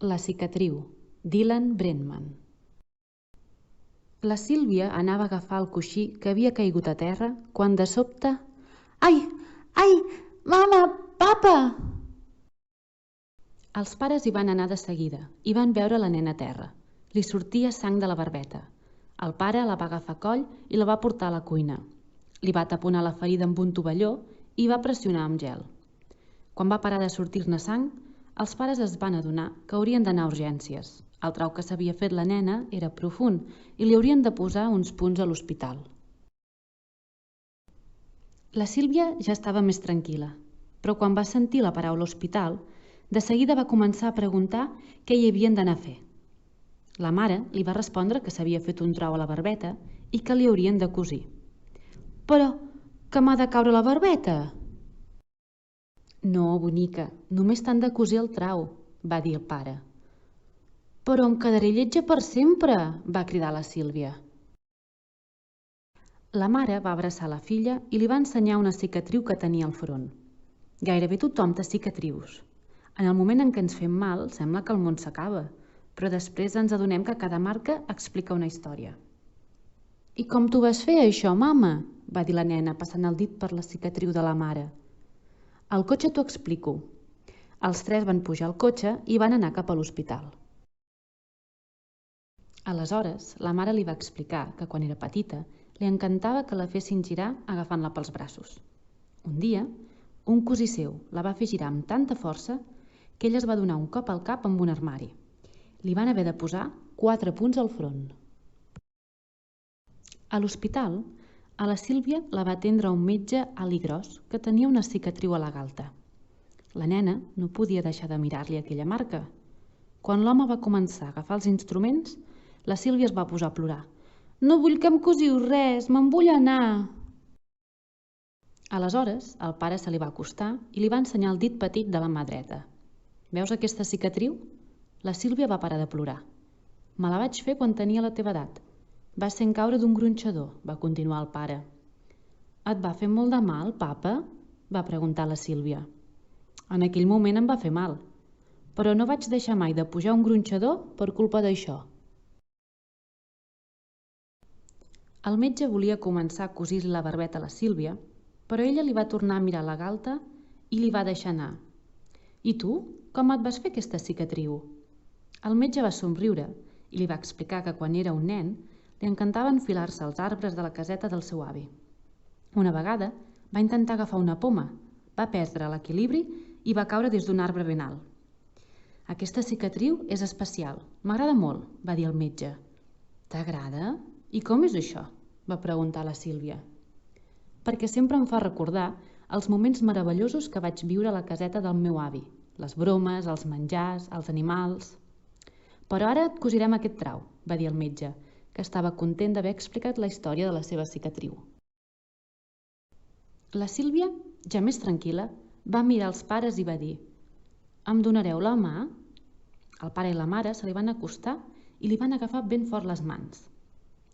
La cicatriu, Dylan Brennan. La Sílvia anava a agafar el coixí que havia caigut a terra quan de sobte... Ai! Ai! Mama! Papa! Els pares hi van anar de seguida i van veure la nena a terra. Li sortia sang de la barbeta. El pare la va agafar a coll i la va portar a la cuina. Li va taponar la ferida amb un tovalló i va pressionar amb gel. Quan va parar de sortir-ne sang, els pares es van adonar que haurien d'anar a urgències. El trau que s'havia fet la nena era profund i li haurien de posar uns punts a l'hospital. La Sílvia ja estava més tranquil·la, però quan va sentir la paraula hospital, de seguida va començar a preguntar què hi havien d'anar a fer. La mare li va respondre que s'havia fet un trau a la barbeta i que li haurien de cosir. Però que m'ha de caure la barbeta? No, bonica, només t'han de cosir el trau, va dir el pare. Però em quedaré lletja per sempre, va cridar la Sílvia. La mare va abraçar la filla i li va ensenyar una cicatriu que tenia al front. Gairebé tothom té cicatrius. En el moment en què ens fem mal, sembla que el món s'acaba, però després ens adonem que cada marca explica una història. I com t'ho vas fer, això, mama? Va dir la nena, passant el dit per la cicatriu de la mare. Al cotxe t'ho explico. Els tres van pujar al cotxe i van anar cap a l'hospital. Aleshores, la mare li va explicar que quan era petita li encantava que la fessin girar agafant-la pels braços. Un dia, un cosí seu la va fer girar amb tanta força que ella es va donar un cop al cap amb un armari. Li van haver de posar 4 punts al front. A l'hospital, a la Sílvia la va atendre un metge alt i gros que tenia una cicatriu a la galta. La nena no podia deixar de mirar-li aquella marca. Quan l'home va començar a agafar els instruments, la Sílvia es va posar a plorar. No vull que em cosiu res, me'n vull anar. Aleshores, el pare se li va acostar i li va ensenyar el dit petit de la mà dreta. Veus aquesta cicatriu? La Sílvia va parar de plorar. Me la vaig fer quan tenia la teva edat. Va ser en caure d'un gronxador, va continuar el pare. Et va fer molt de mal, papa? Va preguntar la Sílvia. En aquell moment em va fer mal, però no vaig deixar mai de pujar un gronxador per culpa d'això. El metge volia començar a cosir la barbeta a la Sílvia, però ella li va tornar a mirar la galta i li va deixar anar. I tu, com et vas fer aquesta cicatriu? El metge va somriure i li va explicar que quan era un nen li encantava enfilar-se als arbres de la caseta del seu avi. Una vegada va intentar agafar una poma, va perdre l'equilibri i va caure des d'un arbre ben alt. Aquesta cicatriu és especial, m'agrada molt, va dir el metge. T'agrada? I com és això? Va preguntar la Sílvia. Perquè sempre em fa recordar els moments meravellosos que vaig viure a la caseta del meu avi, les bromes, els menjars, els animals... Però ara et cosirem aquest trau, va dir el metge, que estava content d'haver explicat la història de la seva cicatriu. La Sílvia, ja més tranquil·la, va mirar els pares i va dir «Em donareu la mà?» El pare i la mare se li van acostar i li van agafar ben fort les mans.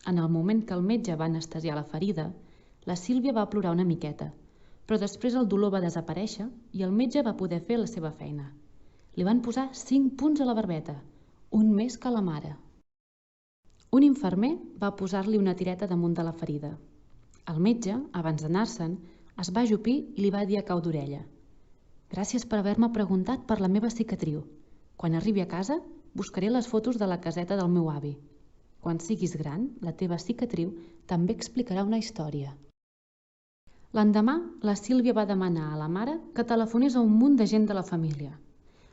En el moment que el metge va anestesiar la ferida, la Sílvia va plorar una miqueta, però després el dolor va desaparèixer i el metge va poder fer la seva feina. Li van posar 5 punts a la barbeta, un més que la mare. Un infermer va posar-li una tireta damunt de la ferida. El metge, abans d'anar-se'n, es va ajupir i li va dir a cau d'orella «Gràcies per haver-me preguntat per la meva cicatriu. Quan arribi a casa, buscaré les fotos de la caseta del meu avi. Quan siguis gran, la teva cicatriu també explicarà una història». L'endemà, la Sílvia va demanar a la mare que telefonés a un munt de gent de la família.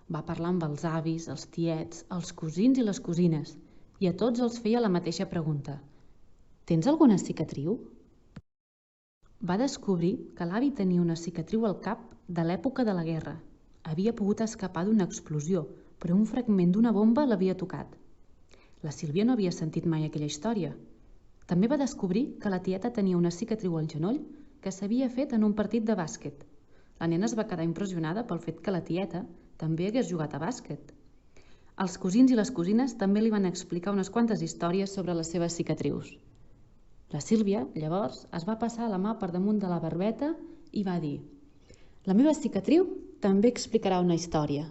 Va parlar amb els avis, els tiets, els cosins i les cosines, i a tots els feia la mateixa pregunta. «Tens alguna cicatriu?» Va descobrir que l'avi tenia una cicatriu al cap de l'època de la guerra. Havia pogut escapar d'una explosió, però un fragment d'una bomba l'havia tocat. La Sílvia no havia sentit mai aquella història. També va descobrir que la tieta tenia una cicatriu al genoll que s'havia fet en un partit de bàsquet. La nena es va quedar impressionada pel fet que la tieta també hagués jugat a bàsquet. Els cosins i les cosines també li van explicar unes quantes històries sobre les seves cicatrius. La Sílvia, llavors, es va passar la mà per damunt de la barbeta i va dir «La meva cicatriu també explicarà una història».